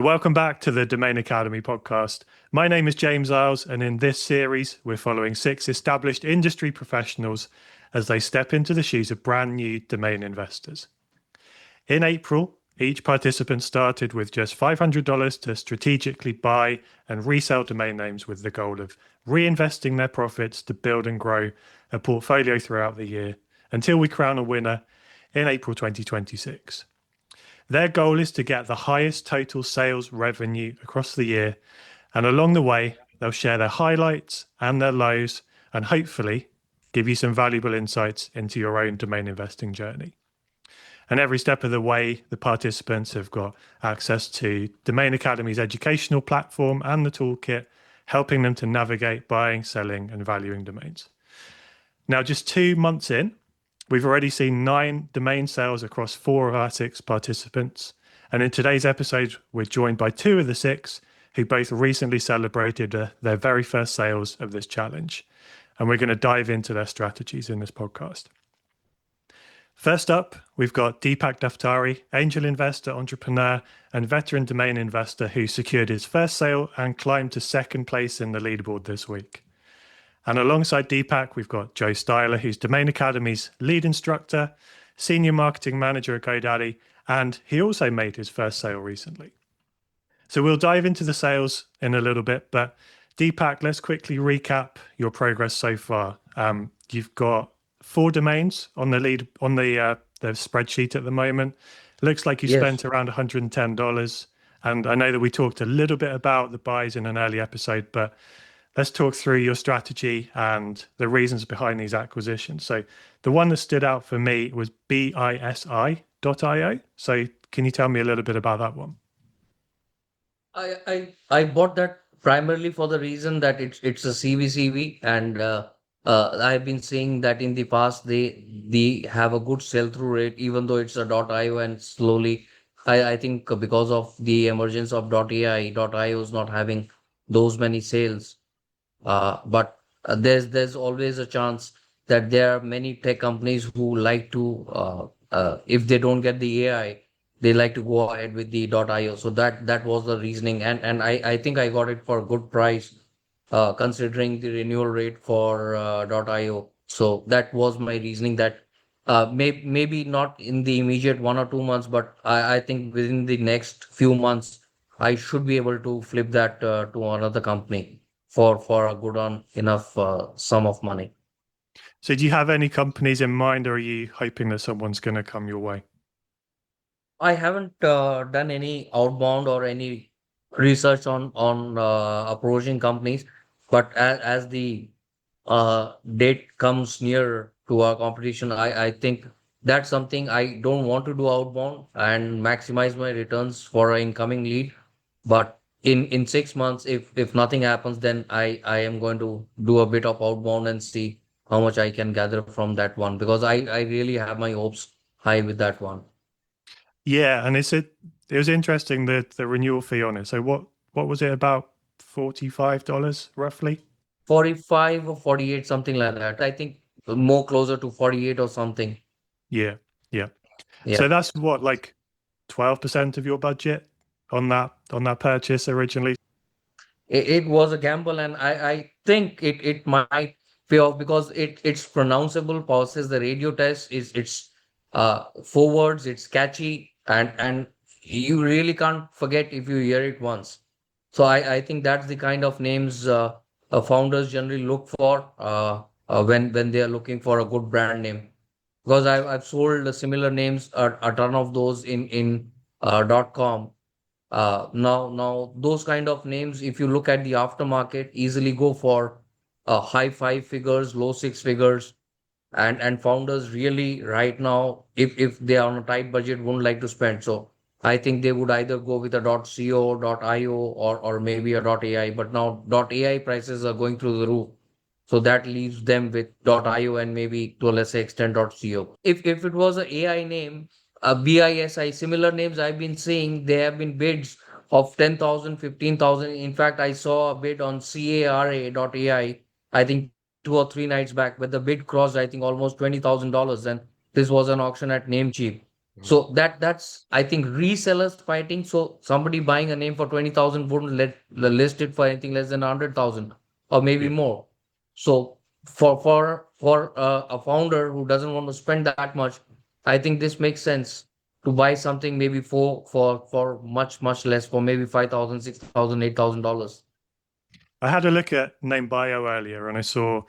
Welcome back to the Domain Academy podcast. My name is James Iles, and in this series, we're following 6 established industry professionals as they step into the shoes of brand new domain investors. In April, each participant started with just $500 to strategically buy and resell domain names with the goal of reinvesting their profits to build and grow a portfolio throughout the year until we crown a winner in April 2026. Their goal is to get the highest total sales revenue across the year, and along the way, they'll share their highlights and their lows, and hopefully give you some valuable insights into your own domain investing journey. And every step of the way, the participants have got access to Domain Academy's educational platform and the toolkit, helping them to navigate buying, selling, and valuing domains. Now, just 2 months in, we've already seen 9 domain sales across 4 of our 6 participants. And in today's episode, we're joined by 2 of the 6 who both recently celebrated their very first sales of this challenge. And we're going to dive into their strategies in this podcast. First up, we've got Deepak Daftari, angel investor, entrepreneur, and veteran domain investor who secured his first sale and climbed to second place in the leaderboard this week. And alongside Deepak, we've got Joe Styler, who's Domain Academy's lead instructor, senior marketing manager at GoDaddy, and he also made his first sale recently. So we'll dive into the sales in a little bit, but Deepak, let's quickly recap your progress so far. You've got 4 domains on the spreadsheet at the moment. Looks like you spent around $110. And I know that we talked a little bit about the buys in an early episode, but let's talk through your strategy and the reasons behind these acquisitions. So the one that stood out for me was bisi.io. So can you tell me a little bit about that one? I bought that primarily for the reason that it's a CVCV, and I've been seeing that in the past they have a good sell-through rate, even though it's a .io, and slowly I think because of the emergence of .ai, .io is not having those many sales. But there's always a chance that there are many tech companies who like to, if they don't get the AI, they like to go ahead with the .io. So that was the reasoning, and I think I got it for a good price, considering the renewal rate for .io. So that was my reasoning that maybe not in the immediate 1 or 2 months, but I think within the next few months, I should be able to flip that to another company for a good on enough sum of money. So do you have any companies in mind, or are you hoping that someone's going to come your way? I haven't done any outbound or any research on approaching companies, but as the date comes near to our competition, I think that's something I don't want to do outbound and maximize my returns for an incoming lead. But in 6 months, if nothing happens, then I am going to do a bit of outbound and see how much I can gather from that one, because I really have my hopes high with that one. Yeah, and it was interesting, the renewal fee on it. So what was it, about $45 roughly? 45 or 48, something like that. I think more closer to 48 or something. Yeah, yeah. Yeah. So that's what, like 12% of your budget on that purchase originally. It was a gamble, and I think it might pay off because it's pronounceable, passes the radio test, it's 4 words, it's catchy, and you really can't forget if you hear it once. So I think that's the kind of names founders generally look for when they are looking for a good brand name. Because I've sold similar names, a ton of those in .com. Now those kind of names, if you look at the aftermarket, easily go for high 5 figures, low 6 figures, and founders really right now, if they are on a tight budget, wouldn't like to spend. So I think they would either go with a .co, .io, or maybe a .ai. But now .ai prices are going through the roof. So that leaves them with .io and maybe to a lesser extent .co. If it was an AI name, BISI, similar names I've been seeing, there have been bids of 10,000, 15,000. In fact, I saw a bid on CARA.ai, I think 2 or 3 nights back, but the bid crossed, I think, almost $20,000. And this was an auction at Namecheap. So that's I think resellers fighting. So somebody buying a name for 20,000 wouldn't list it for anything less than 100,000 or maybe Yeah. more. So for a founder who doesn't want to spend that much, I think this makes sense to buy something maybe for much less, for maybe 5,000, 6,000, $8,000. I had a look at name bio earlier, and I saw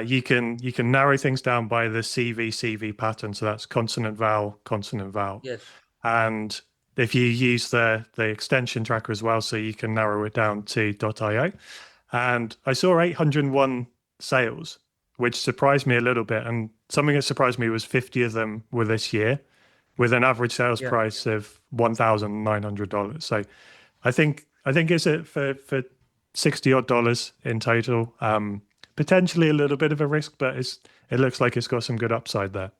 you can narrow things down by the CVCV pattern. So that's consonant vowel, Yes. and if you use the extension tracker as well, so you can narrow it down to .io. And I saw 801 sales, which surprised me a little bit. And something that surprised me was 50 of them were this year, with an average sales Yeah. price of $1,900. So I think is it for 60 odd dollars in total. Potentially a little bit of a risk, but it looks like it's got some good upside there.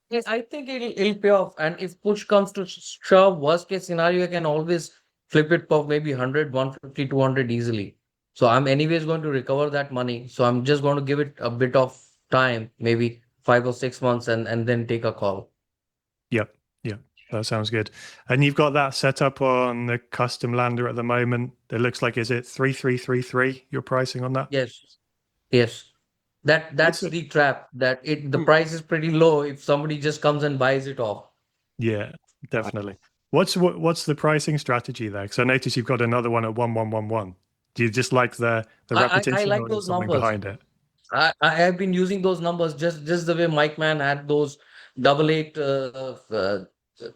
Yes, I think it'll pay off. And if push comes to shove, worst case scenario, I can always flip it for maybe 100, 150, 200 easily. So I'm anyways going to recover that money. So I'm just going to give it a bit of time, maybe 5 or 6 months, and then take a call. Yep, yep, that sounds good. And you've got that set up on the custom lander at the moment. It looks like is it 3333? You're pricing on that? Yes, yes. What's That's it? the trap, that the price is pretty low if somebody just comes and buys it off. Yeah, definitely. What's the pricing strategy there? Because I noticed you've got another one at 1111. Do you just like the I repetition, like or is there those something numbers. behind it? I have been using those numbers just the way Mike Mann had those double eight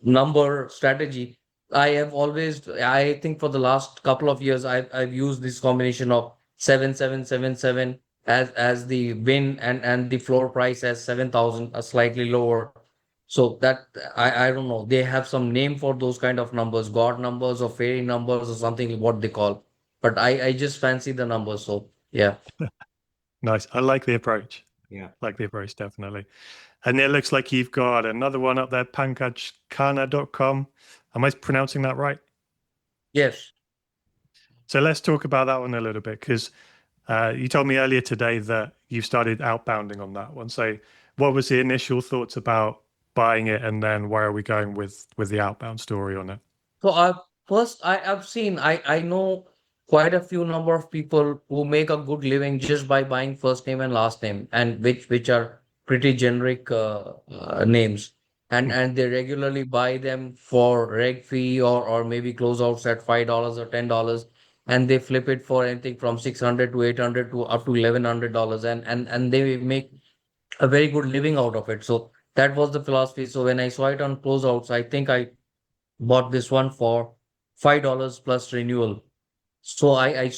number strategy. I have always, I think for the last couple of years, I've used this combination of 7777 as the win, and the floor price as 7,000, a slightly lower. So that I don't know. They have some name for those kind of numbers, God numbers or fairy numbers or something, what they call. But I just fancy the numbers. So yeah. Nice. I like the approach. Yeah. Like the approach, definitely. And it looks like you've got another one up there, pankajkana.com. Am I pronouncing that right? Yes. So let's talk about that one a little bit, because you told me earlier today that you started outbounding on that one. So what was the initial thoughts about buying it, and then where are we going with the outbound story on it? So I've seen, I know quite a few number of people who make a good living just by buying first name and last name, and which are pretty generic names, and they regularly buy them for reg fee, or maybe closeouts at $5 or $10, and they flip it for anything from 600 to 800 to up to $1,100, and they make a very good living out of it. So that was the philosophy. So when I saw it on closeouts, I think I bought this one for $5 plus renewal. So I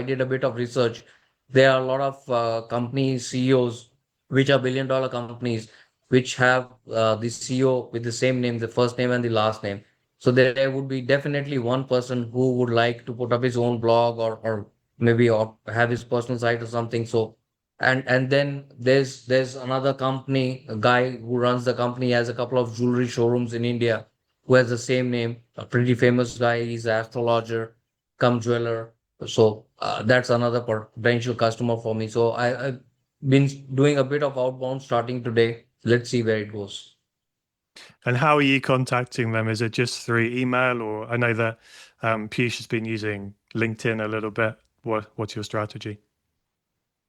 did a bit of research. There are a lot of companies, CEOs, which are billion-dollar companies, which have the CEO with the same name, the first name and the last name. So there would be definitely one person who would like to put up his own blog, or maybe or have his personal site or something. So and then there's another company, a guy who runs the company, has a couple of jewelry showrooms in India, who has the same name, a pretty famous guy. He's an astrologer, come jeweler. So that's another potential customer for me. So I've been doing a bit of outbound starting today. Let's see where it goes. And how are you contacting them? Is it just through email, or I know that Piyush has been using LinkedIn a little bit. What's your strategy?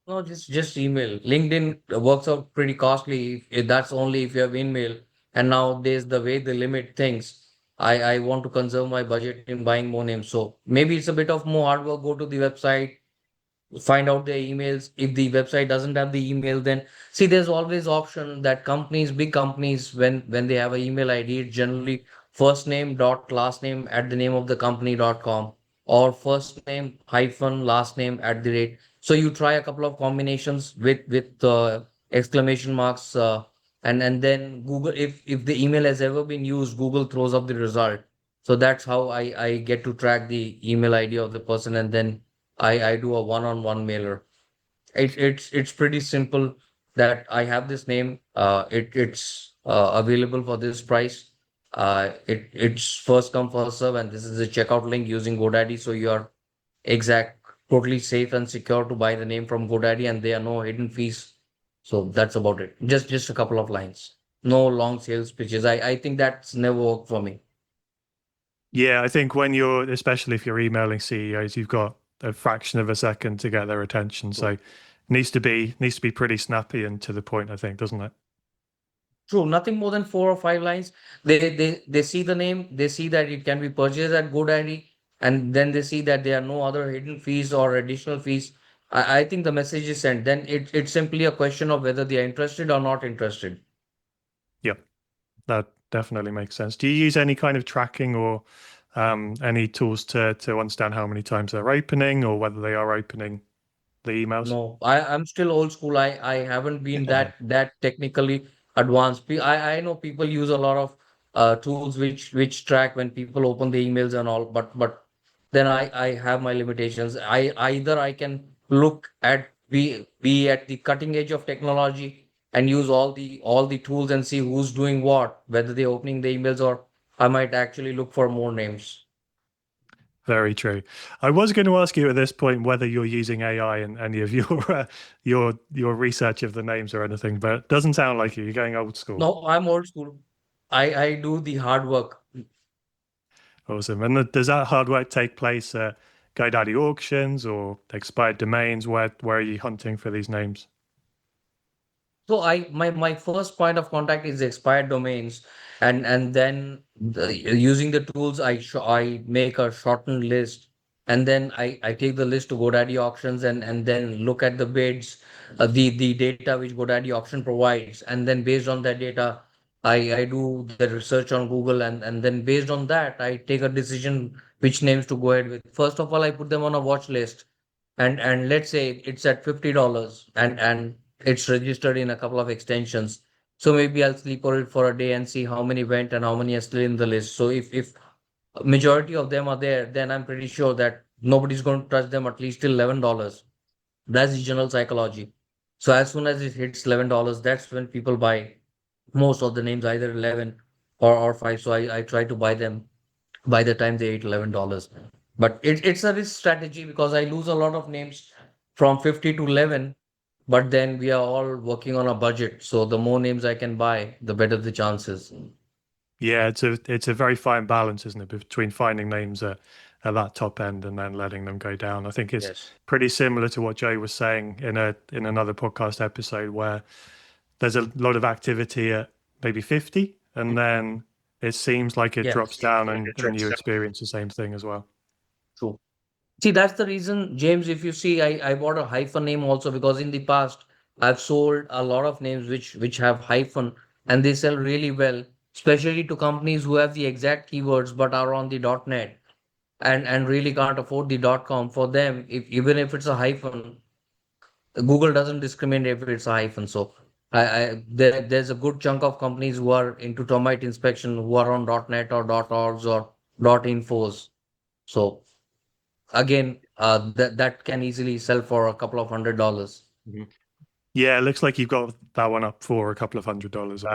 No, just email. LinkedIn works out pretty costly. That's only if you have email. And nowadays, the way they limit things, I want to conserve my budget in buying more names. So maybe it's a bit of more hard work. Go to the website, find out their emails. If the website doesn't have the email, then see, there's always option that companies, big companies, when they have an email ID, it's generally first name dot last name at the name of the company.com, or first name hyphen last name at the rate. So you try a couple of combinations with exclamation marks, and then Google, if the email has ever been used, Google throws up the result. So that's how I get to track the email ID of the person, and then I do a one-on-one mailer. It's pretty simple, that I have this name. It's available for this price. It's first come first serve, and this is a checkout link using GoDaddy. So you are exact totally safe and secure to buy the name from GoDaddy, and there are no hidden fees. So that's about it. Just a couple of lines. no long sales pitches. I think that's never worked for me. Yeah, I think when you're, especially if you're emailing CEOs, you've got a fraction of a second to get their attention. So needs to be pretty snappy and to the point, I think, doesn't it? True, nothing more than 4 or 5 lines. They see the name, they see that it can be purchased at GoDaddy, and then they see that there are no other hidden fees or additional fees. I think the message is sent. Then it's simply a question of whether they are interested or not interested. Yep, that definitely makes sense. Do you use any kind of tracking or any tools to understand how many times they're opening or whether they are opening the emails? No, I'm still old school. I haven't been that technically advanced. I know people use a lot of tools which track when people open the emails and all, but then I have my limitations. Either I can look at be at the cutting edge of technology and use all the tools and see who's doing what, whether they're opening the emails, or I might actually look for more names. Very true. I was going to ask you at this point whether you're using AI in any of your your research of the names or anything, but it doesn't sound like you. You're going old school. No, I'm old school. I do the hard work. Awesome. And does that hard work take place at GoDaddy auctions or expired domains? Where are you hunting for these names? So my first point of contact is expired domains, and then using the tools I make a shortened list, and then I take the list to GoDaddy auctions and then look at the bids, the data which GoDaddy auction provides, and then based on that data, I do the research on Google, and then based on that I take a decision which names to go ahead with. First of all, I put them on a watch list, and let's say it's at $50 and it's registered in a couple of extensions. So maybe I'll sleep on it for a day and see how many went and how many are still in the list. So if majority of them are there, then I'm pretty sure that nobody's going to touch them at least till $11. That's the general psychology. So as soon as it hits $11, that's when people buy most of the names, either 11 or 5. So I try to buy them by the time they hit $11. But it's a risk strategy because I lose a lot of names from 50 to 11, but then we are all working on a budget. So the more names I can buy, the better the chances. Yeah, it's a very fine balance, isn't it, between finding names at that top end and then letting them go down. I think it's Yes. pretty similar to what Joe was saying in another podcast episode where there's a lot of activity at maybe 50 and then it seems like it drops Yes. down and you experience the same thing as well. True. See, that's the reason, James, if you see, I bought a hyphen name also because in the past I've sold a lot of names which have hyphen and they sell really well, especially to companies who have the exact keywords but are on the .net and really can't afford the .com. For them, if even if it's a hyphen, Google doesn't discriminate if it's a hyphen. So there's a good chunk of companies who are into termite inspection who are on .net or .orgs or .infos. So again, that can easily sell for a couple of $100. Mhm. Yeah, it looks like you've got that one up for a couple of $100.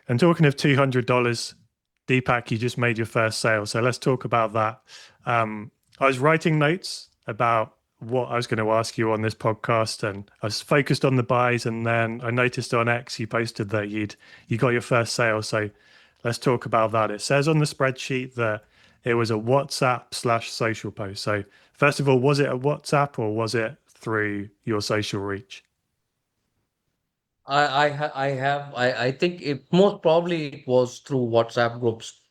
And talking of $200, Deepak, you just made your first sale. So let's talk about that. I was writing notes about what I was going to ask you on this podcast, and I was focused on the buys. And then I noticed on X you posted that you got your first sale. So let's talk about that. It says on the spreadsheet that it was a WhatsApp/social post. So first of all, was it a WhatsApp or was it through your social reach? I think it most probably it was through WhatsApp groups.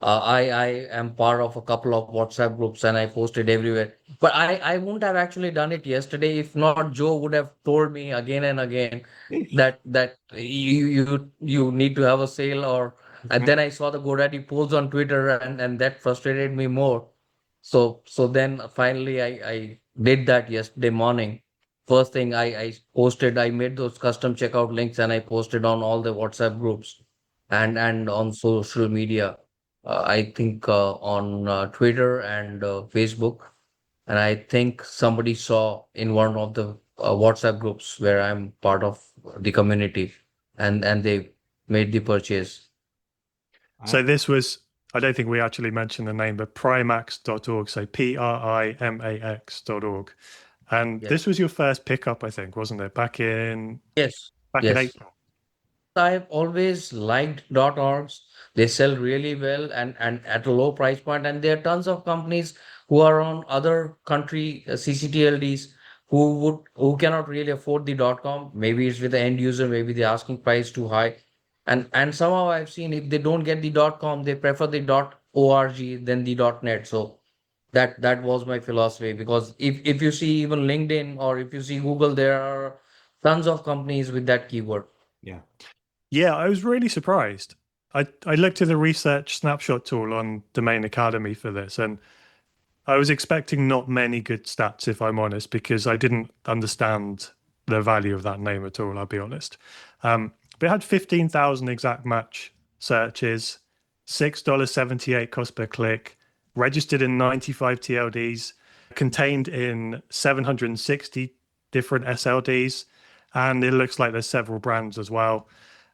I am part of a couple of WhatsApp groups and I posted everywhere. But I wouldn't have actually done it yesterday if not Joe would have told me again and again that you need to have a sale or and then I saw the GoDaddy polls on Twitter and that frustrated me more. So then finally I did that yesterday morning. First thing I posted, I made those custom checkout links and I posted on all the WhatsApp groups and on social media. I think on Twitter and Facebook. And I think somebody saw in one of the WhatsApp groups where I'm part of the community and they made the purchase. So this was, I don't think we actually mentioned the name, but primax.org. So primax.org. And Yes. this was your first pickup, I think, wasn't it? Yes. Back in Yes. April. I've always liked .orgs. They sell really well and at a low price point. And there are tons of companies who are on other country CCTLDs who cannot really afford the .com. Maybe it's with the end user, maybe the asking price too high. And somehow I've seen if they don't get the .com, they prefer the .org than the .net. So that was my philosophy, because if you see even LinkedIn or if you see Google, there are tons of companies with that keyword. Yeah. Yeah, I was really surprised. I looked at the research snapshot tool on Domain Academy for this, and I was expecting not many good stats, if I'm honest, because I didn't understand the value of that name at all, I'll be honest. But it had 15,000 exact match searches, $6.78 cost per click, registered in 95 TLDs, contained in 760 different SLDs, and it looks like there's several brands as well.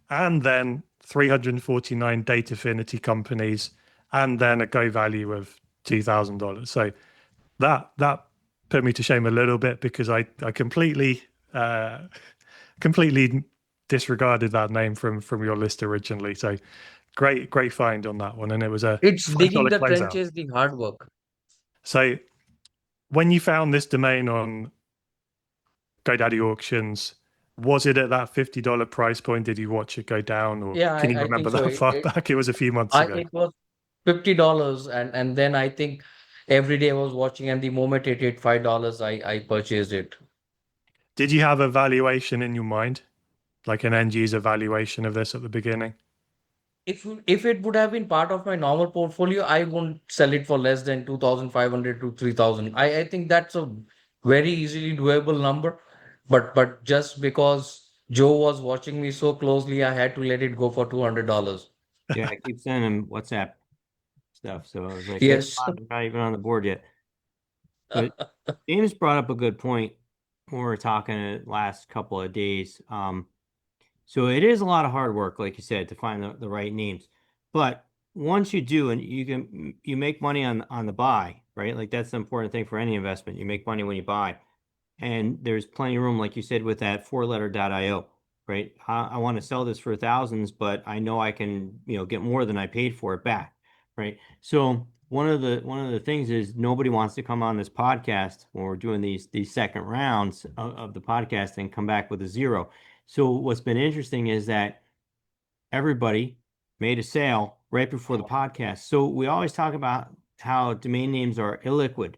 And then 349 data affinity companies, and then a go value of $2,000. So that put me to shame a little bit, because I completely completely disregarded that name from your list originally. So great find on that one, and it was a It's digging $5 the closeout. trenches, the hard work. So when you found this domain on GoDaddy auctions, was it at that $50 price point? Did you watch it go down, or Yeah, can you I remember think so. that far back? It was a few months ago. It was $50, and then I think every day I was watching, and the moment it hit $5, I purchased it. Did you have a valuation in your mind, like an end user valuation of this at the beginning? If it would have been part of my normal portfolio, I wouldn't sell it for less than 2,500 to 3,000. I think that's a very easily doable number. But just because Joe was watching me so closely, I had to let it go for $200. Yeah, I keep sending him WhatsApp stuff. So I was like, hey, Yes. come on, we're not even on the board yet. But James brought up a good point when we were talking the last couple of days. So it is a lot of hard work, like you said, to find the right names. But once you do, and you make money on the buy, right? Like that's the important thing for any investment. You make money when you buy. And there's plenty of room, like you said, with that four-letter.io, right? I want to sell this for thousands, but I know I can, get more than I paid for it back, right? So one of the things is nobody wants to come on this podcast when we're doing these second rounds of the podcast and come back with a zero. So what's been interesting is that everybody made a sale right before the podcast. So we always talk about how domain names are illiquid,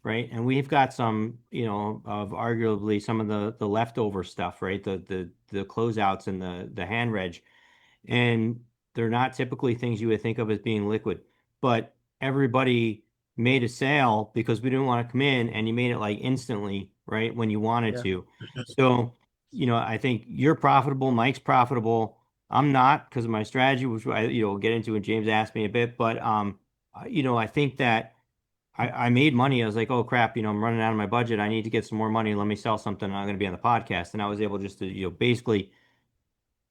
right? And we've got some, of arguably some of the leftover stuff, right? The closeouts and the hand reg, and they're not typically things you would think of as being liquid. But everybody made a sale because we didn't want to come in, and you made it like instantly, right, when you wanted Yeah. to. So, I think you're profitable, Mike's profitable. I'm not, because of my strategy, which I, get into when James asked me a bit. But I think that I made money. I was like, oh crap, I'm running out of my budget. I need to get some more money. Let me sell something. I'm going to be on the podcast. And I was able just to, basically,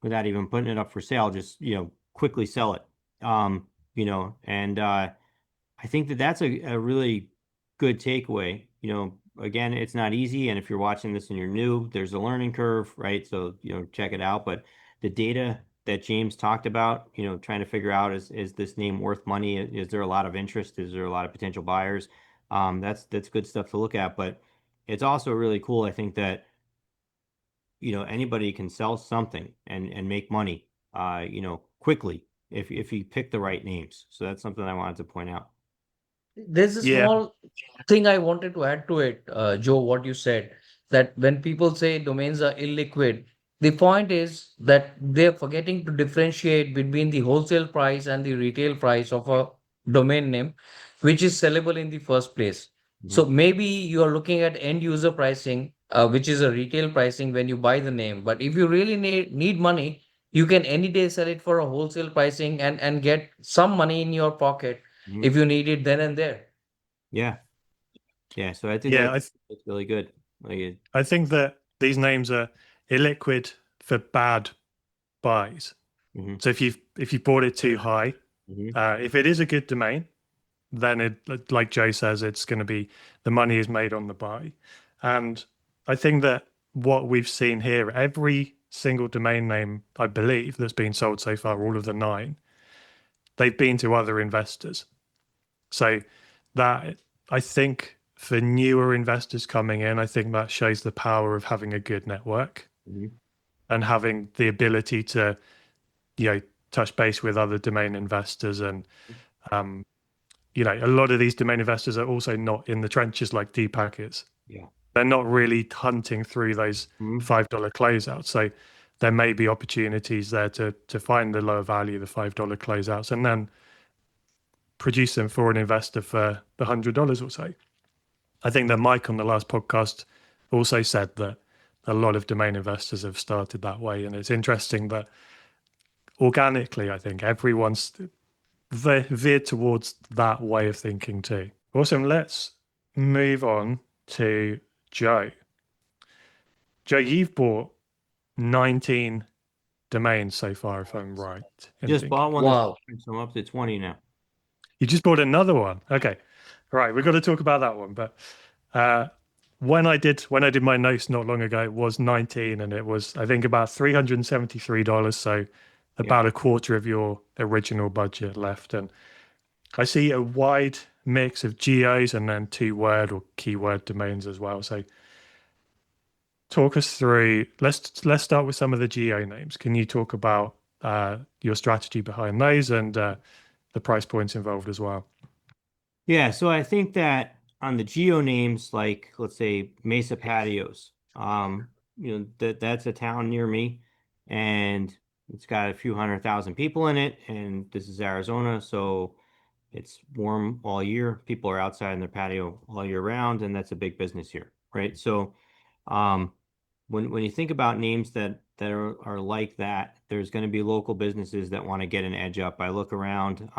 without even putting it up for sale, just, quickly sell it. And I think that that's a really good takeaway. Again, it's not easy. And if you're watching this and you're new, there's a learning curve, right? So, check it out. But the data that James talked about, trying to figure out, is this name worth money? Is there a lot of interest? Is there a lot of potential buyers? That's good stuff to look at. But it's also really cool, I think, that, anybody can sell something and make money, quickly if you pick the right names. So that's something I wanted to point out. There's a Yeah, small thing I wanted to add to it, Joe, what you said, that when people say domains are illiquid, the point is that they're forgetting to differentiate between the wholesale price and the retail price of a domain name, which is sellable in the first place. So maybe you are looking at end user pricing, which is a retail pricing when you buy the name. But if you really need money, you can any day sell it for a wholesale pricing and get some money in your pocket Mhm. if you need it then and there. Yeah. Yeah. So I think yeah. that's really good. Like, I think that these names are illiquid for bad buys. mhm, So if you bought it too high, mhm, if it is a good domain, then it, like Joe says, it's going to be, the money is made on the buy. And I think that what we've seen here, every single domain name, I believe, that's been sold so far, all of the 9, they've been to other investors. So that, I think, for newer investors coming in, I think that shows the power of having a good network and having the ability to, touch base with other domain investors. And, a lot of these domain investors are also not in the trenches like Deepak is. Yeah. They're not really hunting through those $5 closeouts. So there may be opportunities there to find the lower value, the $5 closeouts, and then produce them for an investor for the $100 or so. I think that Mike on the last podcast also said that a lot of domain investors have started that way. And it's interesting that organically, I think everyone's veered towards that way of thinking too. Awesome. Let's move on to Joe. Joe, you've bought 19 domains so far, if I'm right. Just bought one. Wow. So I'm up to 20 now. You just bought another one. Okay. All right. We've got to talk about that one. But when I did my notes not long ago, it was 19 and it was, I think, about $373. So about a quarter of your original budget left. And I see a wide mix of geos and then 2-word or keyword domains as well. So talk us through, let's start with some of the geo names. Can you talk about your strategy behind those and the price points involved as well? Yeah, so I think that on the geo names, like let's say Mesa Patios, that's a town near me, and it's got a few 100,000 people in it, and this is Arizona, so it's warm all year. People are outside in their patio all year round, and that's a big business here, right? So, when you think about names that are like that, there's going to be local businesses that want to get an edge up. I look around.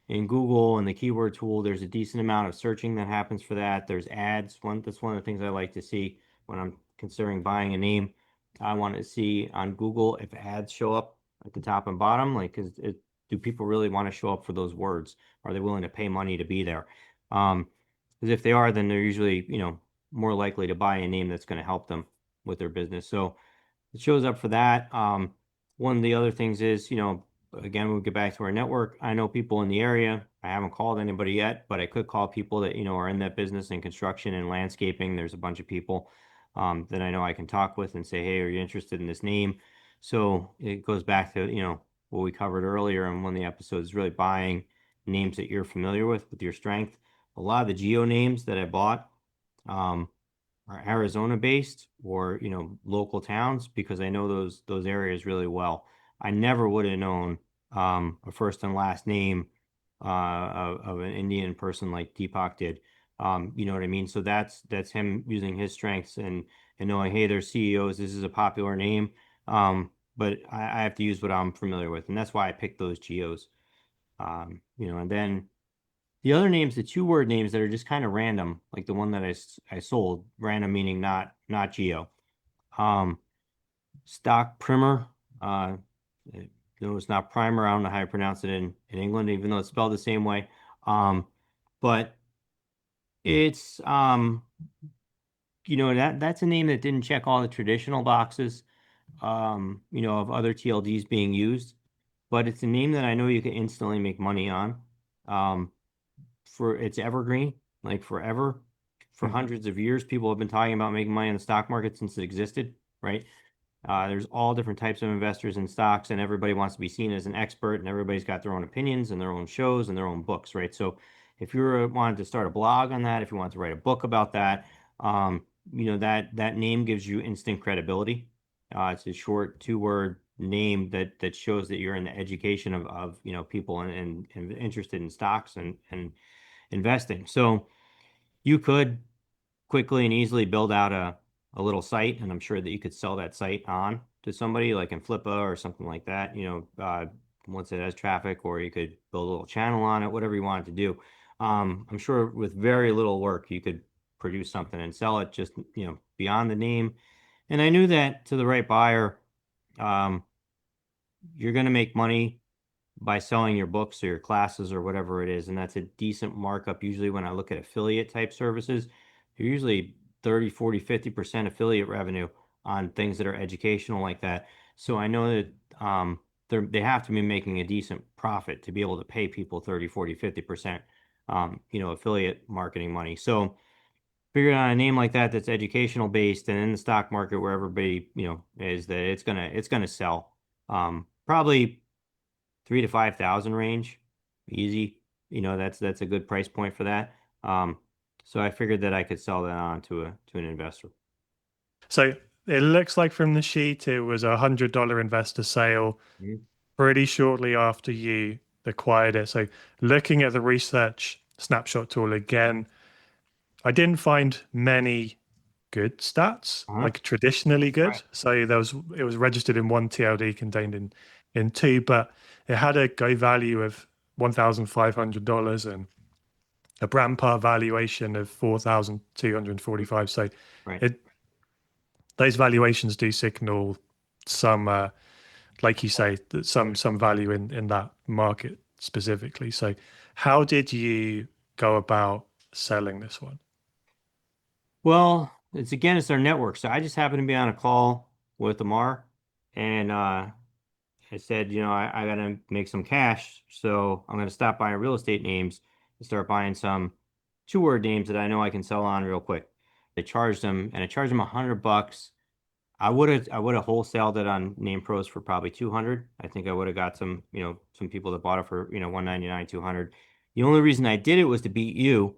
In Google and the keyword tool, there's a decent amount of searching that happens for that. There's ads. That's one of the things I like to see when I'm considering buying a name. I want to see on Google if ads show up at the top and bottom. Like, do people really want to show up for those words? Are they willing to pay money to be there? Because if they are, then they're usually, more likely to buy a name that's going to help them with their business. So it shows up for that. One of the other things is, again, we'll get back to our network. I know people in the area. I haven't called anybody yet, but I could call people that, are in that business in construction and landscaping. There's a bunch of people that I know I can talk with and say, hey, are you interested in this name? So it goes back to, what we covered earlier in one of the episodes, really buying names that you're familiar with your strength. A lot of the geo names that I bought are Arizona based or, local towns, because I know those areas really well. I never would have known a first and last name of an Indian person like Deepak did. You know what I mean? So that's him using his strengths and knowing, hey, they're CEOs. This is a popular name, but I have to use what I'm familiar with, and that's why I picked those geos. And then the other names, the 2-word names that are just kind of random, like the one that I sold, random meaning not geo. Stock primer. No, it's not primer. I don't know how you pronounce it in England, even though it's spelled the same way. But it's that's a name that didn't check all the traditional boxes, of other TLDs being used, but it's a name that I know you can instantly make money on. For it's evergreen, like forever. For hundreds of years, people have been talking about making money in the stock market since it existed, right? There's all different types of investors in stocks, and everybody wants to be seen as an expert, and everybody's got their own opinions and their own shows and their own books, right? So if you wanted to start a blog on that, if you want to write a book about that, that name gives you instant credibility. It's a short 2-word name that shows that you're in the education of people and interested in stocks and investing. So you could quickly and easily build out a little site, and I'm sure that you could sell that site on to somebody like in Flippa or something like that, once it has traffic, or you could build a little channel on it, whatever you wanted to do. I'm sure with very little work, you could produce something and sell it just, beyond the name. And I knew that to the right buyer, you're going to make money by selling your books or your classes or whatever it is. And that's a decent markup. Usually when I look at affiliate type services, they're usually 30, 40, 50% affiliate revenue. on things that are educational like that. So I know that they have to be making a decent profit to be able to pay people 30, 40, 50%, affiliate marketing money. So figuring out a name like that that's educational based and in the stock market where everybody, is, that it's gonna sell. Probably 3 to 5,000 range, easy. That's a good price point for that. So I figured that I could sell that on to an investor. So it looks like from the sheet it was $100 investor sale pretty shortly after you acquired it. So looking at the research snapshot tool again, I didn't find many good stats, like traditionally good. Right. So it was registered in one TLD, contained in two, but it had a go value of $1,500 and a brand par valuation of 4,245. So Right. it those valuations do signal some like you say, some value in that market specifically. So how did you go about selling this one? Well, it's our network. So I just happened to be on a call with Amar, and I said, I gotta make some cash, so I'm gonna stop buying real estate names and start buying some two-word names that I know I can sell on real quick. I charged them $100. I would have wholesaled it on NamePros for probably 200. I think I would have got some people that bought it for 199, 200. The only reason I did it was to beat you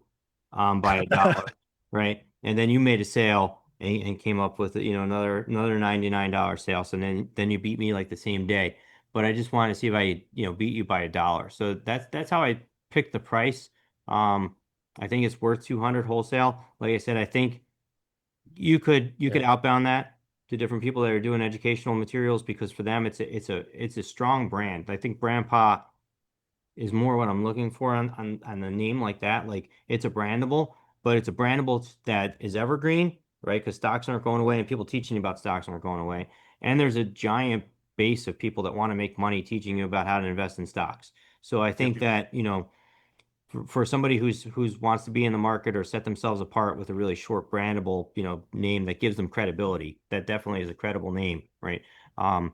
by $1, right? And then you made a sale and came up with another $99 sale. So then you beat me like the same day. But I just wanted to see if I beat you by $1. So that's how I picked the price. I think it's worth 200 wholesale. Like I said, I think you could outbound that to different people that are doing educational materials, because for them it's a strong brand. I think Brandpa is more what I'm looking for on the name like that. Like, it's a brandable, but it's a brandable that is evergreen, right? Because stocks aren't going away and people teaching you about stocks aren't going away. And there's a giant base of people that want to make money teaching you about how to invest in stocks. So I think that, for somebody who's wants to be in the market or set themselves apart with a really short brandable, name that gives them credibility, that definitely is a credible name, right? Um,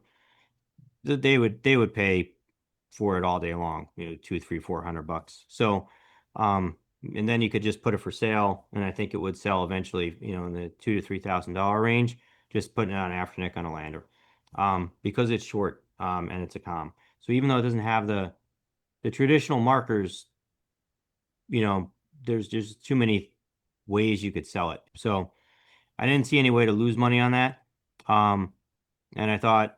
they would pay for it all day long, two, three, $400. So, and then you could just put it for sale, and I think it would sell eventually, in the $2,000 to $3,000 range, just putting it on Afternic on a lander, because it's short, and it's a com. So even though it doesn't have the traditional markers, there's just too many ways you could sell it. So I didn't see any way to lose money on that. And I thought,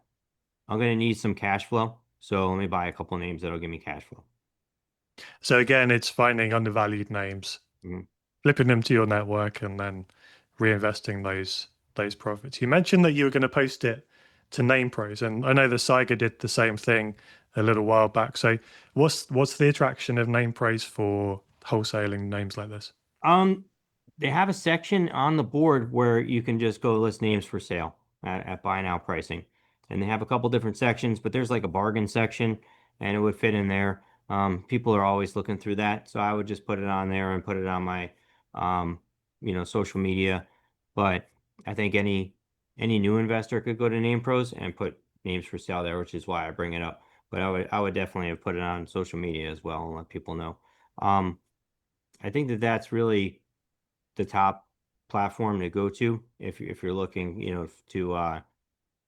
I'm going to need some cash flow. So let me buy a couple of names that'll give me cash flow. So again, it's finding undervalued names, flipping them to your network, and then reinvesting those profits. You mentioned that you were going to post it to NamePros, and I know the Saiga did the same thing a little while back. So what's the attraction of NamePros for wholesaling names like this? They have a section on the board where you can just go list names for sale at buy now pricing. And they have a couple different sections, but there's like a bargain section, and it would fit in there. People are always looking through that. So I would just put it on there and put it on my, social media. But I think any new investor could go to NamePros and put names for sale there, which is why I bring it up. But I would definitely have put it on social media as well and let people know. I think that's really the top platform to go to if you're looking,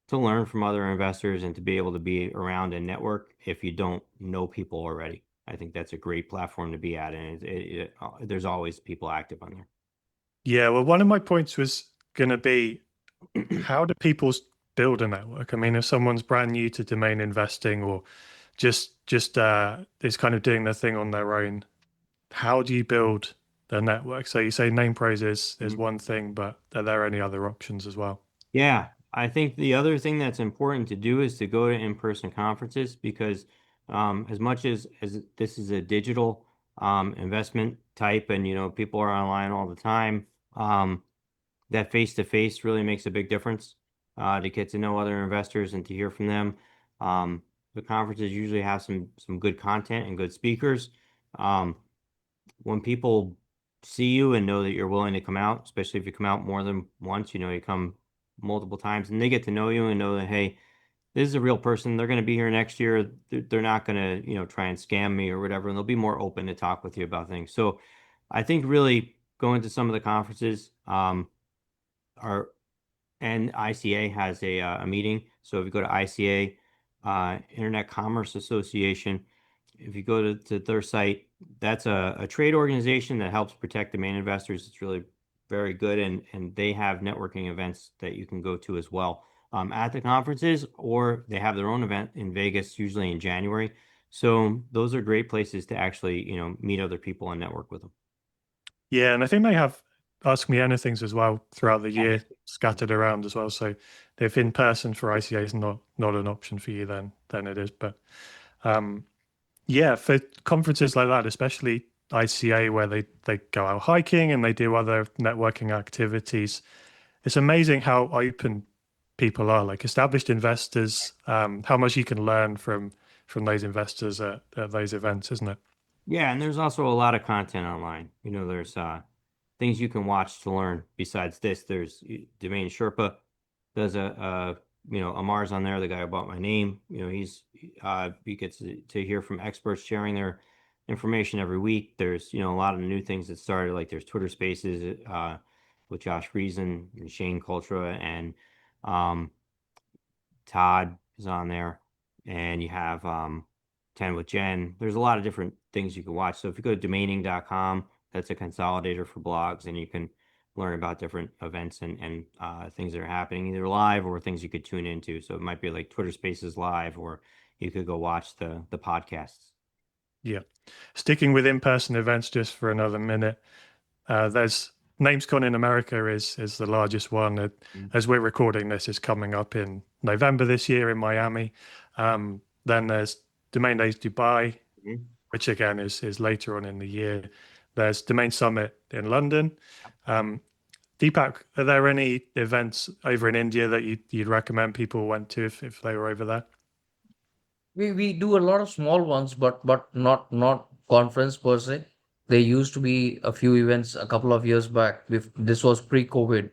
to learn from other investors and to be able to be around a network if you don't know people already. I think that's a great platform to be at, and there's always people active on there. Yeah, well, one of my points was going to be, how do people build a network? I mean, if someone's brand new to domain investing or just is kind of doing their thing on their own, how do you build the network? So you say NamePros is one thing, but are there any other options as well? Yeah, I think the other thing that's important to do is to go to in-person conferences, because as much as this is a digital investment type, and people are online all the time, that face-to-face really makes a big difference, to get to know other investors and to hear from them. The conferences usually have some good content and good speakers. When people see you and know that you're willing to come out, especially if you come out more than once, you come multiple times, and they get to know you and know that, hey, this is a real person. They're going to be here next year. They're not going to, try and scam me or whatever. And they'll be more open to talk with you about things. So I think really going to some of the conferences, are, and ICA has a meeting. So if you go to ICA, Internet Commerce Association, if you go to their site, that's a trade organization that helps protect domain investors. It's really very good, and they have networking events that you can go to as well, at the conferences, or they have their own event in Vegas, usually in January. So those are great places to actually, meet other people and network with them. Yeah, and I think they have Ask Me Anythings as well throughout the year, scattered around as well. So if in person for ICA is not an option for you, then it is. But yeah, for conferences like that, especially ICA, where they go out hiking and they do other networking activities, it's amazing how open people are. Like established investors, how much you can learn from those investors at those events, isn't it? Yeah, and there's also a lot of content online. There's things you can watch to learn besides this. There's Domain Sherpa does Amar's on there, the guy who bought my name. He gets to hear from experts sharing their information every week. There's, a lot of new things that started, like there's Twitter Spaces with Josh Friesen and Shane Coltra, and Todd is on there, and you have 10 with Jen. There's a lot of different things you can watch. So if you go to domaining.com, that's a consolidator for blogs, and you can learn about different events and things that are happening either live or things you could tune into. So it might be like Twitter Spaces live, or you could go watch the podcasts. Yeah. Sticking with in-person events just for another minute, there's NamesCon in America is the largest one. As we're recording this, is coming up in November this year in Miami. Then there's Domain Days Dubai, which again is later on in the year. There's Domain Summit in London. Deepak, are there any events over in India that you'd recommend people went to if they were over there? We do a lot of small ones, but not conference per se. There used to be a few events a couple of years back. This was pre-COVID,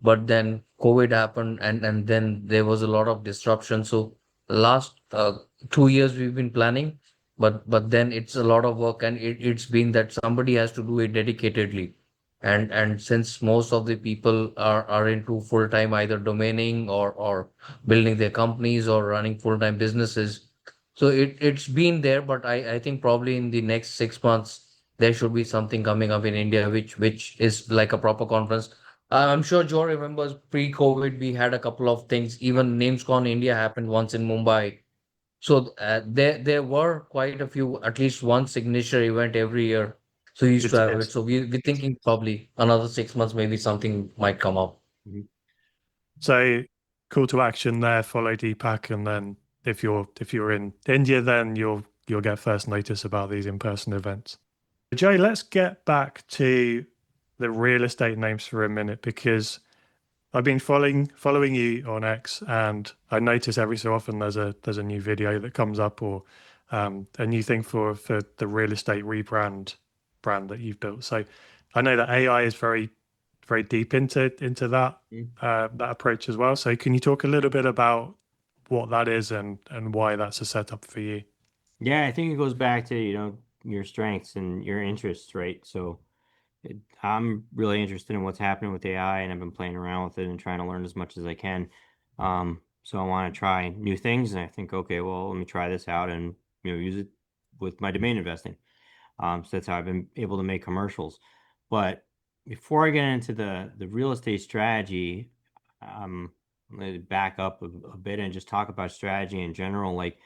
but then COVID happened, and then there was a lot of disruption. So last 2 years we've been planning, but then it's a lot of work, and it's been that somebody has to do it dedicatedly. And since most of the people are into full-time either domaining or building their companies or running full-time businesses, so it's been there. But I think probably in the next 6 months there should be something coming up in India, which is like a proper conference. I'm sure Joe remembers pre-COVID, we had a couple of things. Even NamesCon India happened once in Mumbai. So there were quite a few, at least one signature event every year. So we used to It's, have it. it's So we're thinking probably another 6 months, maybe something might come up. Mhm. So call to action there, follow Deepak, and then if you're in India, then you'll get first notice about these in-person events. Jay, let's get back to the real estate names for a minute, because I've been following you on X, and I notice every so often there's a new video that comes up, or a new thing for the real estate brand that you've built. So I know that AI is very deep into that that approach as well. So can you talk a little bit about what that is and why that's a setup for you? Yeah, I think it goes back to, your strengths and your interests, right? So I'm really interested in what's happening with AI, and I've been playing around with it and trying to learn as much as I can. So I want to try new things, and I think, okay, well, let me try this out and, use it with my domain investing. So that's how I've been able to make commercials. But before I get into the real estate strategy, I'm going to back up a bit and just talk about strategy in general. Like,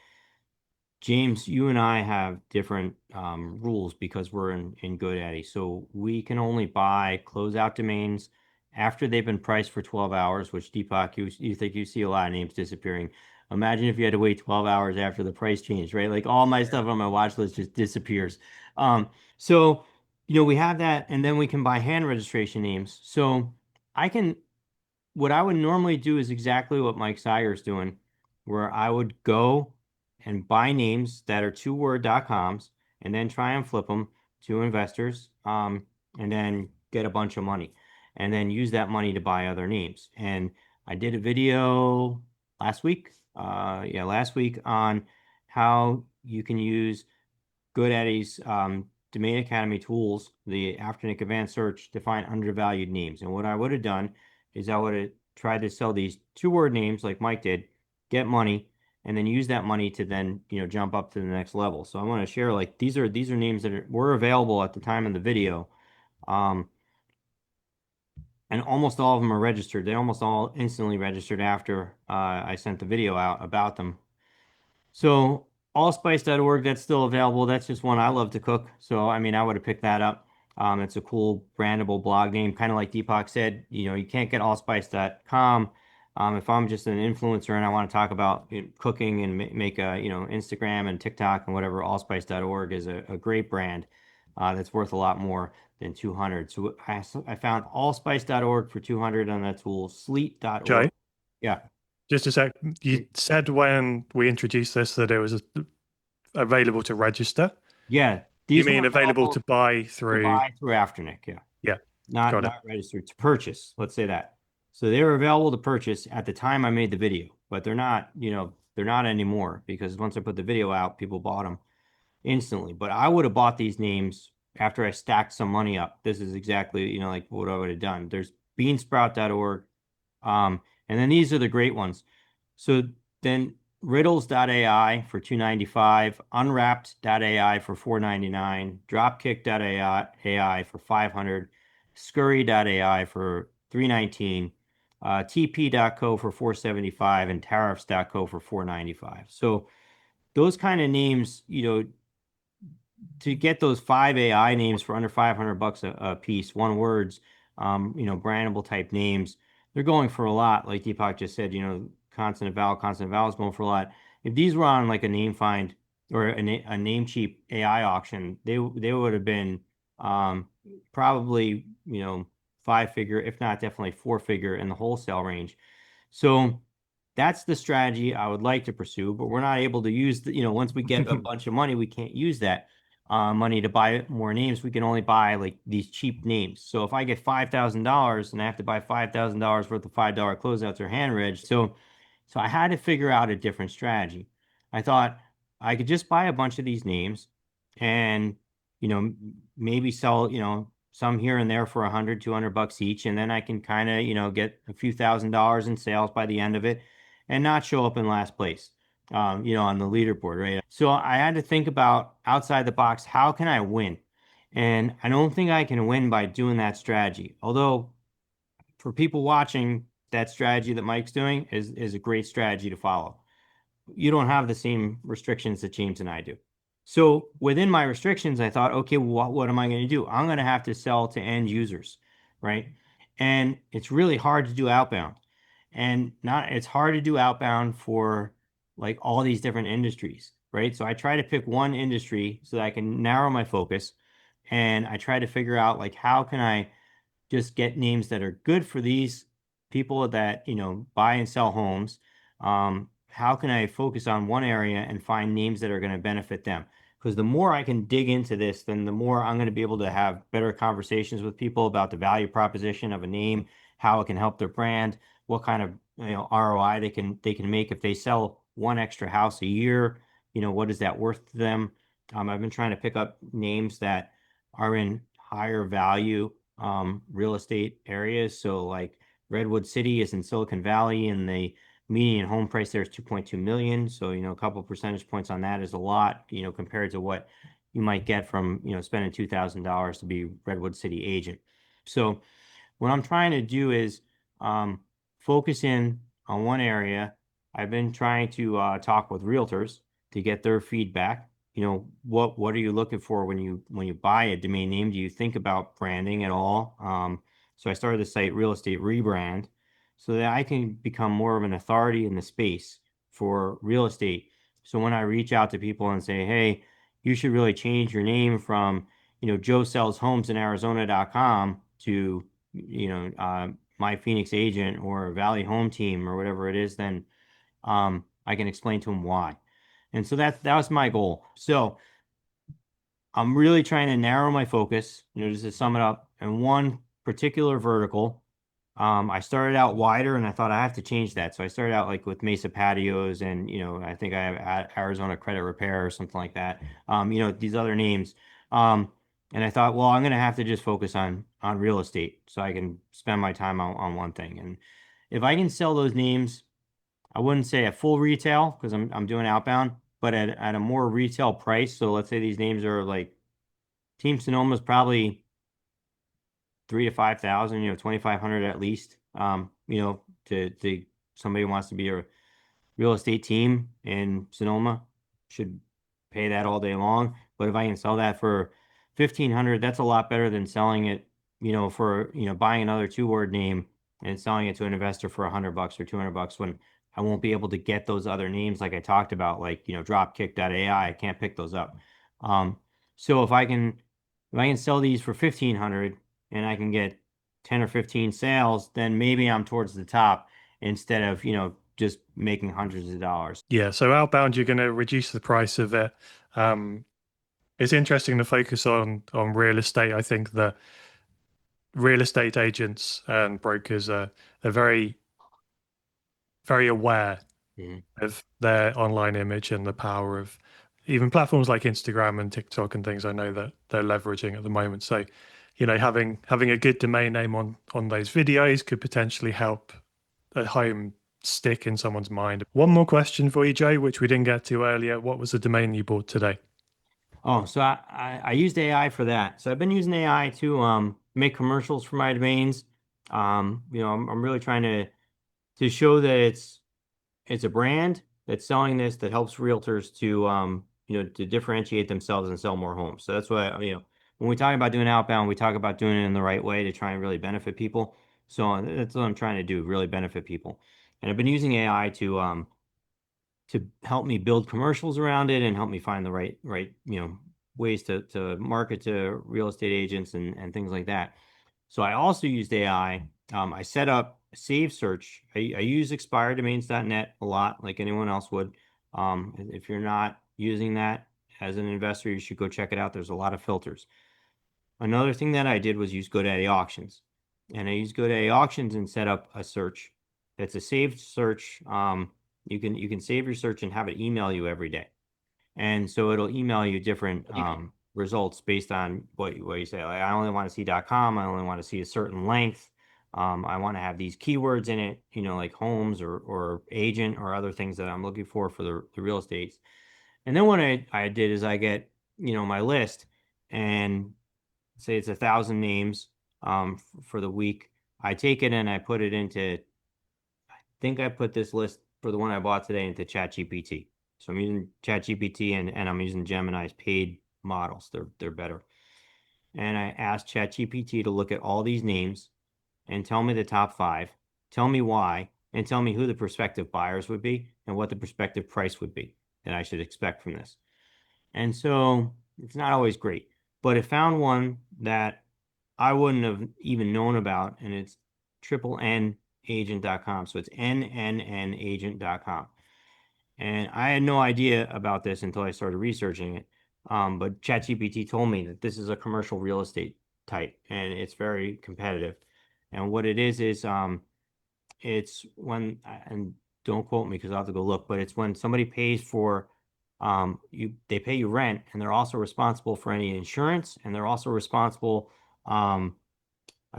James, you and I have different rules because we're in GoDaddy. So we can only buy closeout domains after they've been priced for 12 hours, which, Deepak, you think you see a lot of names disappearing. Imagine if you had to wait 12 hours after the price changed, right? Like, all my stuff on my watch list just disappears. So, we have that, and then we can buy hand registration names. So I can, what I would normally do is exactly what Mike Sires doing, where I would go and buy names that are two-word.coms and then try and flip them to investors, and then get a bunch of money and then use that money to buy other names. And I did a video last week. Last week on how you can use GoDaddy's Domain Academy tools, the Afternic Advanced Search, to find undervalued names. And what I would have done is I would have tried to sell these 2-word names like Mike did, get money, and then use that money to then jump up to the next level. So I want to share, like, these are names that were available at the time of the video. And almost all of them are registered. They almost all instantly registered after I sent the video out about them. So allspice.org, that's still available. That's just one I love to cook. So, I mean, I would have picked that up. It's a cool brandable blog name, kind of like Deepak said. You can't get allspice.com. If I'm just an influencer and I want to talk about cooking and make a, Instagram and TikTok and whatever, allspice.org is a great brand that's worth a lot more than 200. So I found allspice.org for 200 on that tool, sleet.org. Joe, Yeah. just a sec. You said when we introduced this that it was available to register. Yeah. You mean available to buy through? To buy through Afternic, yeah. Yeah. Not registered, to purchase, let's say that. So they were available to purchase at the time I made the video, but they're not, they're not anymore, because once I put the video out, people bought them instantly. But I would have bought these names after I stacked some money up. This is exactly, like what I would have done. There's beansprout.org. And then these are the great ones. So then riddles.ai for $295, unwrapped.ai for $499, dropkick.ai for $500, scurry.ai for $319, tp.co for $475, and tariffs.co for $495. So those kind of names, to get those 5 AI names for under $500 a piece, one words, brandable type names, they're going for a lot. Like Deepak just said, consonant vowel is going for a lot. If these were on like a name find or a Namecheap AI auction, they would have been probably 5-figure, if not definitely 4-figure in the wholesale range. So that's the strategy I would like to pursue, but we're not able to use once we get a bunch of money, we can't use that money to buy more names. We can only buy like these cheap names. So if I get $5,000 and I have to buy $5,000 worth of $5 closeouts or hand reg, so I had to figure out a different strategy. I thought I could just buy a bunch of these names and maybe sell some here and there for $100, $200 each, and then I can kind of get a few $1,000s in sales by the end of it and not show up in last place. On the leaderboard, right? So I had to think about outside the box, how can I win? And I don't think I can win by doing that strategy. Although for people watching, that strategy that Mike's doing is a great strategy to follow. You don't have the same restrictions that James and I do. So within my restrictions, I thought, okay, what am I going to do? I'm going to have to sell to end users, right? And it's really hard to do outbound. And it's hard to do outbound for like all these different industries, right? So I try to pick one industry so that I can narrow my focus, and I try to figure out like how can I just get names that are good for these people that buy and sell homes. How can I focus on one area and find names that are going to benefit them? Because the more I can dig into this, then the more I'm going to be able to have better conversations with people about the value proposition of a name, how it can help their brand, what kind of ROI they can make if they sell one extra house a year. What is that worth to them? I've been trying to pick up names that are in higher value real estate areas. So like Redwood City is in Silicon Valley, and the median home price there is 2.2 million. So, a couple percentage points on that is a lot, compared to what you might get from, spending $2,000 to be Redwood City agent. So what I'm trying to do is focus in on one area. I've been trying to talk with realtors to get their feedback. What are you looking for when you buy a domain name? Do you think about branding at all? So I started the site Real Estate Rebrand so that I can become more of an authority in the space for real estate. So when I reach out to people and say, hey, you should really change your name from, Joe Sells Homes in Arizona.com to, My Phoenix Agent or Valley Home Team or whatever it is, then I can explain to them why. And so that was my goal. So I'm really trying to narrow my focus, just to sum it up, in one particular vertical I started out wider and I thought I have to change that. So I started out like with Mesa Patios and, I think I have Arizona Credit Repair or something like that. These other names. And I thought, well, I'm going to have to just focus on real estate so I can spend my time on one thing. And if I can sell those names, I wouldn't say at full retail because I'm doing outbound, but at a more retail price. So let's say these names are like Team Sonoma's probably 3 to 5 thousand, 2,500 at least. To somebody who wants to be a real estate team in Sonoma should pay that all day long. But if I can sell that for 1,500, that's a lot better than selling it, for buying another two-word name and selling it to an investor for $100 or $200 when I won't be able to get those other names like I talked about, like Dropkick.ai. I can't pick those up. So if I can sell these for 1,500 and I can get 10 or 15 sales, then maybe I'm towards the top instead of, just making hundreds of dollars. Yeah, so outbound, you're going to reduce the price of it. It's interesting to focus on real estate. I think that real estate agents and brokers are very, very aware Mhm. of their online image and the power of even platforms like Instagram and TikTok and things. I know that they're leveraging at the moment. So, having a good domain name on those videos could potentially help a home stick in someone's mind. One more question for you, Joe, which we didn't get to earlier. What was the domain you bought today? Oh, so I used AI for that. So I've been using AI to make commercials for my domains. I'm really trying to show that it's a brand that's selling this that helps realtors to differentiate themselves and sell more homes. So that's why, when we talk about doing outbound, we talk about doing it in the right way to try and really benefit people. So that's what I'm trying to do, really benefit people. And I've been using AI to help me build commercials around it and help me find the right, ways to market to real estate agents and things like that. So I also used AI. I set up a save search. I use expireddomains.net a lot, like anyone else would. If you're not using that as an investor, you should go check it out. There's a lot of filters. Another thing that I did was use GoDaddy auctions. And I used GoDaddy auctions and set up a search that's a saved search. You can save your search and have it email you every day. And so it'll email you different results based on what you say. Like, I only want to see .com. I only want to see a certain length. I want to have these keywords in it, like homes or agent or other things that I'm looking for the real estate. And then what I did is I get, my list and say it's 1,000 names for the week. I take it and I put it into, I think I put this list for the one I bought today into ChatGPT. So I'm using ChatGPT and I'm using Gemini's paid models. They're better. And I asked ChatGPT to look at all these names and tell me the top 5, tell me why, and tell me who the prospective buyers would be and what the prospective price would be that I should expect from this. And so it's not always great, but it found one that I wouldn't have even known about, and it's NNNagent.com. So it's NNNagent.com. And I had no idea about this until I started researching it. But ChatGPT told me that this is a commercial real estate type, and it's very competitive. And what it is it's when, and don't quote me because I'll have to go look, but it's when somebody pays for they pay you rent, and they're also responsible for any insurance, and they're also responsible, I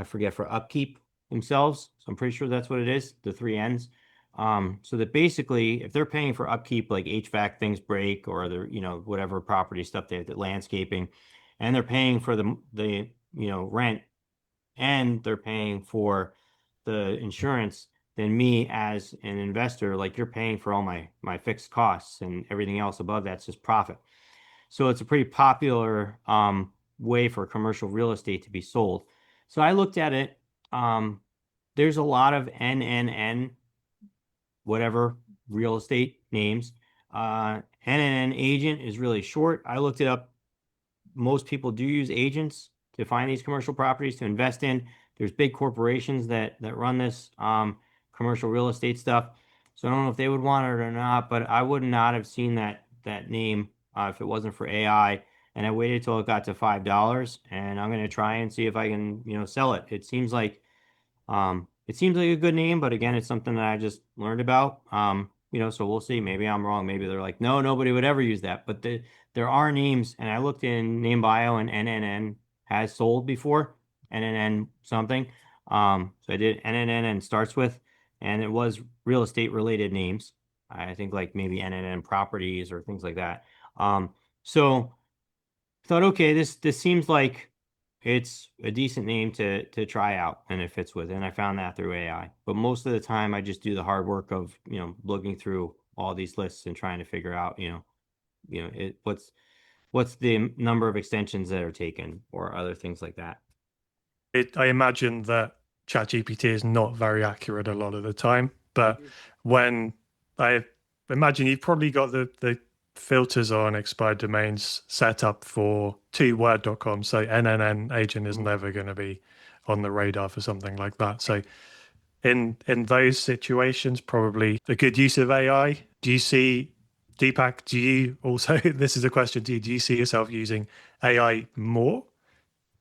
forget, for upkeep themselves. So I'm pretty sure that's what it is, the 3 N's. So that basically, if they're paying for upkeep, like HVAC things break or they're, whatever property stuff they have, the landscaping, and they're paying for the rent, and they're paying for the insurance, then me as an investor, like, you're paying for all my fixed costs, and everything else above that's just profit. So it's a pretty popular way for commercial real estate to be sold. So I looked at it. There's a lot of NNN, whatever, real estate names. NNN agent is really short. I looked it up. Most people do use agents to find these commercial properties to invest in. There's big corporations that run this commercial real estate stuff. So I don't know if they would want it or not, but I would not have seen that name if it wasn't for AI. And I waited till it got to $5, and I'm going to try and see if I can, sell it. It seems like it seems like a good name, but again, it's something that I just learned about. So we'll see. Maybe I'm wrong. Maybe they're like, no, nobody would ever use that. But there are names, and I looked in NameBio, and NNN has sold before. NNN something. So I did NNN and starts with, and it was real estate related names. I think like maybe NNN properties or things like that. So I thought, okay, this seems like it's a decent name to try out, and it fits with it. And I found that through AI. But most of the time I just do the hard work of, looking through all these lists and trying to figure out, what's the number of extensions that are taken or other things like that. I imagine that ChatGPT is not very accurate a lot of the time, but when I imagine you've probably got the filters on expired domains set up for word.com, so NNN agent is never going to be on the radar for something like that. So in those situations, probably a good use of AI. Do you see, Deepak, do you also, this is a question to you, do you see yourself using AI more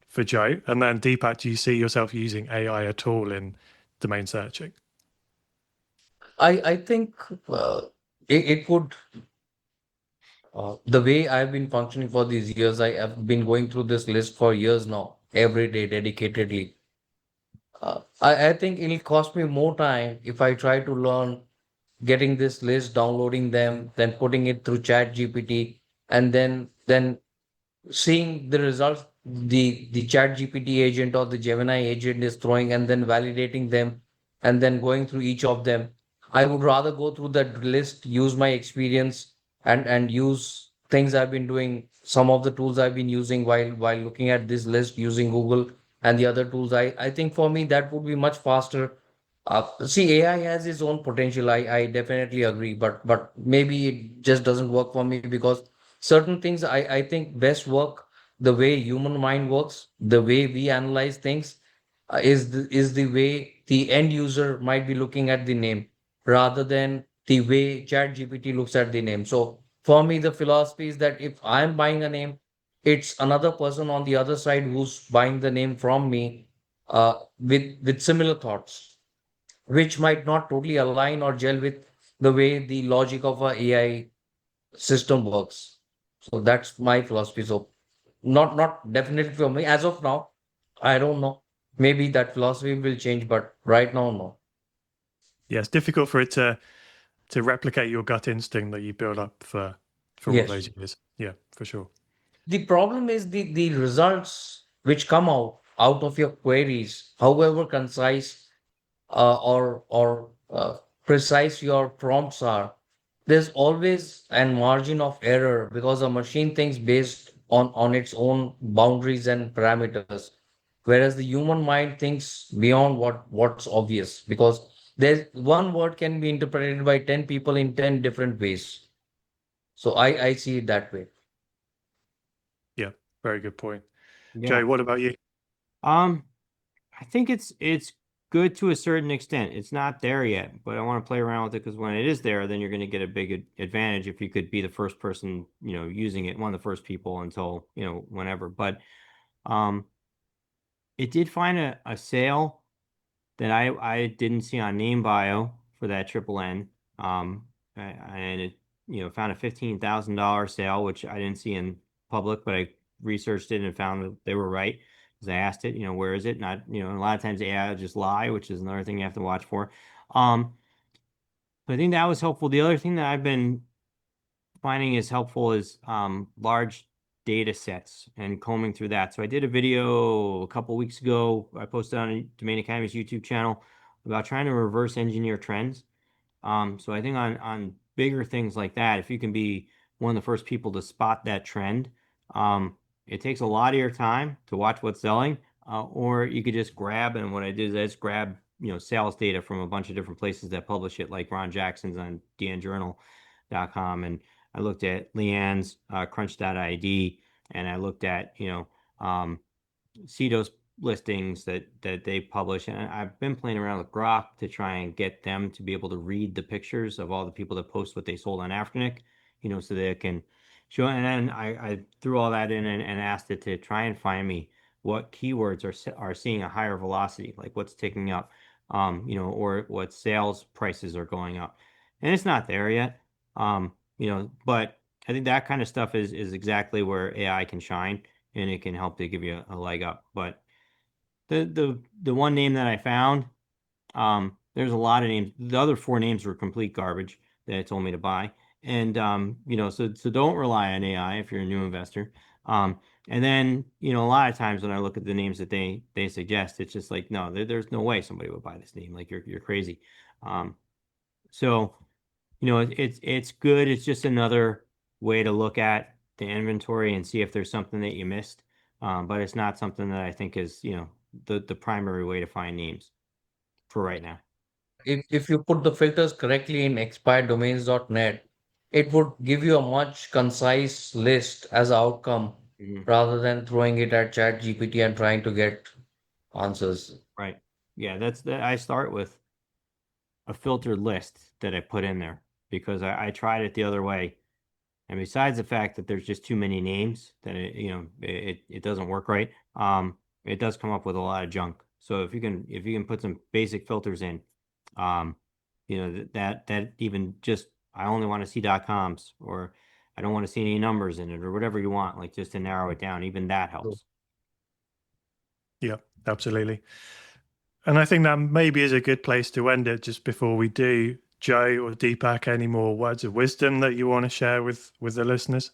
for Joe? And then Deepak, do you see yourself using AI at all in domain searching? I think it would, the way I've been functioning for these years, I have been going through this list for years now, every day, dedicatedly. I think it'll cost me more time if I try to learn getting this list, downloading them, then putting it through Chat GPT, and then seeing the results the Chat GPT agent or the Gemini agent is throwing, and then validating them, and then going through each of them. I would rather go through that list, use my experience, and use things I've been doing, some of the tools I've been using while looking at this list using Google and the other tools. I think for me that would be much faster. See, AI has its own potential. I definitely agree, but maybe it just doesn't work for me because certain things I think best work the way human mind works, the way we analyze things, is the way the end user might be looking at the name rather than the way Chat GPT looks at the name. So for me, the philosophy is that if I'm buying a name, it's another person on the other side who's buying the name from me, with similar thoughts, which might not totally align or gel with the way the logic of a AI system works. So that's my philosophy. So not definitely for me as of now. I don't know. Maybe that philosophy will change, but right now, no. Yeah, it's difficult for it to replicate your gut instinct that you build up for all Yes. those years. Yeah, for sure. The problem is the results which come out of your queries, however concise or precise your prompts are, there's always a margin of error because a machine thinks based on its own boundaries and parameters, whereas the human mind thinks beyond what's obvious because there's one word can be interpreted by 10 people in 10 different ways. So I see it that way. Yeah, very good point. Yeah. Joe, what about you? Um, I think it's good to a certain extent. It's not there yet, but I want to play around with it because when it is there, then you're going to get a big advantage if you could be the first person, using it, one of the first people until, whenever. But um, it did find a sale that I didn't see on NameBio for that triple N. And it, found a $15,000 sale, which I didn't see in public, but I researched it and found that they were right because I asked it, where is it? Not, a lot of times AI will just lie, which is another thing you have to watch for. But I think that was helpful. The other thing that I've been finding is helpful is large data sets and combing through that. So I did a video a couple weeks ago. I posted on Domain Academy's YouTube channel about trying to reverse engineer trends. So I think on bigger things like that, if you can be one of the first people to spot that trend, it takes a lot of your time to watch what's selling, or you could just grab, and what I did is I just grab, sales data from a bunch of different places that publish it, like Ron Jackson's on dnjournal.com, and I looked at Leanne's crunch.id, and I looked at, CEDO's listings that they publish, and I've been playing around with Grok to try and get them to be able to read the pictures of all the people that post what they sold on Afternic, so they can show. And then I threw all that in and asked it to try and find me what keywords are seeing a higher velocity, like what's ticking up. or what sales prices are going up. And it's not there yet. But I think that kind of stuff is exactly where AI can shine, and it can help to give you a leg up. But the one name that I found, there's a lot of names. The other 4 names were complete garbage that it told me to buy. And so don't rely on AI if you're a new investor. And then, a lot of times when I look at the names that they suggest, it's just like, no, there's no way somebody would buy this name. Like you're crazy. So, it's good. It's just another way to look at the inventory and see if there's something that you missed. But it's not something that I think is, the primary way to find names for right now. If you put the filters correctly in expireddomains.net, it would give you a much concise list as an outcome Mhm. rather than throwing it at ChatGPT and trying to get answers. Right. Yeah, that's that. I start with a filtered list that I put in there because I tried it the other way. And besides the fact that there's just too many names that it doesn't work right, it does come up with a lot of junk. So if you can put some basic filters in, um, that even just I only want to see .coms, or I don't want to see any numbers in it, or whatever you want, like just to narrow it down, even that helps. Yeah, absolutely. And I think that maybe is a good place to end it just before we do. Joe or Deepak, any more words of wisdom that you want to share with the listeners?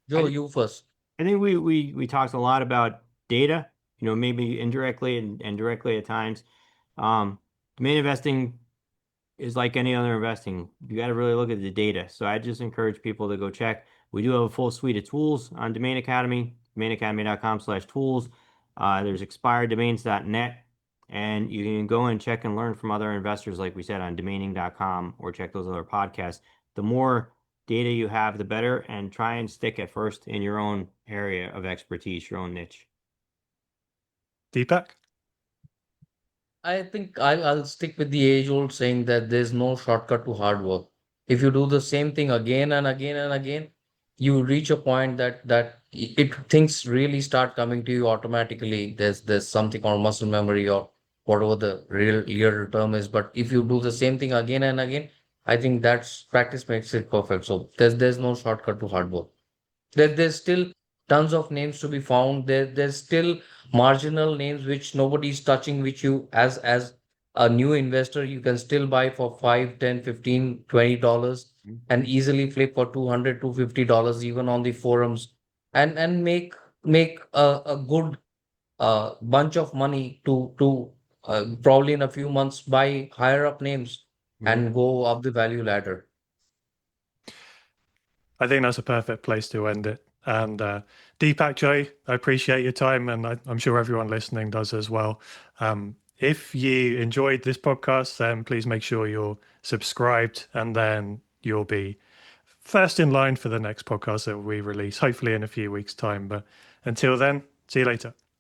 Joe, you first. I think we talked a lot about data, maybe indirectly and directly at times. Domain investing is like any other investing. You got to really look at the data. So I just encourage people to go check. We do have a full suite of tools on Domain Academy, domainacademy.com/tools. There's expireddomains.net, and you can go and check and learn from other investors, like we said, on domaining.com, or check those other podcasts. The more data you have, the better, and try and stick at first in your own area of expertise, your own niche. Deepak? I think I'll stick with the age-old saying that there's no shortcut to hard work. If you do the same thing again and again and again, you reach a point that things really start coming to you automatically. There's something called muscle memory, or whatever the real term is. But if you do the same thing again and again, I think that's practice makes it perfect. So there's no shortcut to hard work. There's still tons of names to be found. There's still marginal names which nobody's touching, which you as a new investor you can still buy for 5, 10, 15, $20 and easily flip for 200, $250 even on the forums, and make a good bunch of money to probably in a few months buy higher up names and go up the value ladder. I think that's a perfect place to end it. And Deepak, Joe, I appreciate your time, and I'm sure everyone listening does as well. If you enjoyed this podcast, then please make sure you're subscribed, and then you'll be first in line for the next podcast that we release, hopefully in a few weeks' time. But until then, see you later.